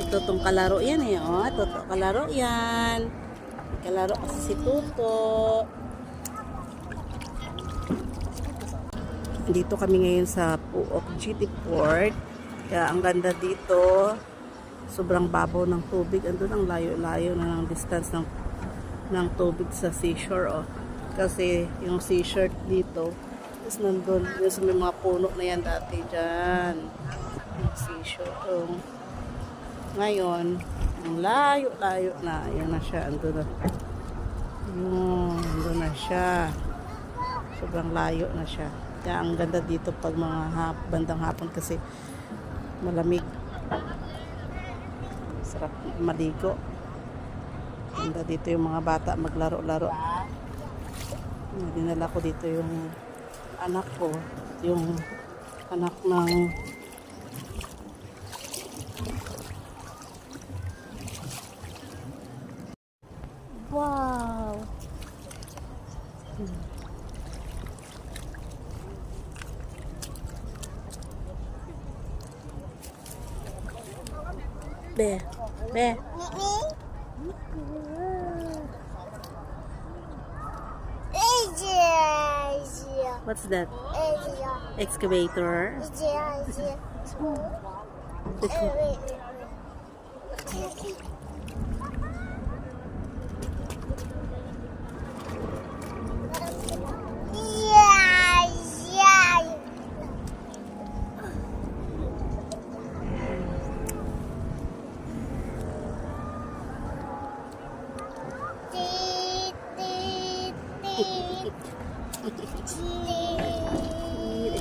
Ito tong kalaro yan eh. Oh, ito kalaro yan. Kalaro kasi si Tuto. Dito kami ngayon sa Puok GT Port. Kaya ang ganda dito. Sobrang babaw ng tubig. Andun ang layo-layo na ng distance ng tubig sa seashore. Oh. Kasi yung seashore dito, tapos nandun, yung sa may mga puno na yan dati dyan. Yung seashore. Oh. Ngayon, ang layo-layo na. Ayan na siya. Andun na. Andun na siya. Sobrang layo na siya. Kaya ang ganda dito pag mga bandang hapon kasi malamig. Sarap maligo. Ganda dito yung mga bata maglaro-laro. Dinala ko dito yung anak ko. Yung anak ng wow! Be. What's that? Excavator.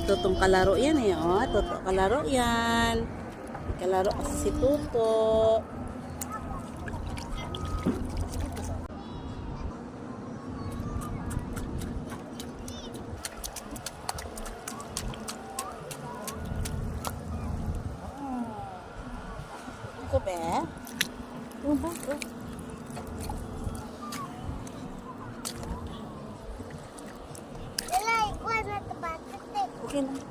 Ito tong kalaro yan eh. Oh, ito kalaro yan. Kalaro kasi si Tuto. Ito be? Okay lang.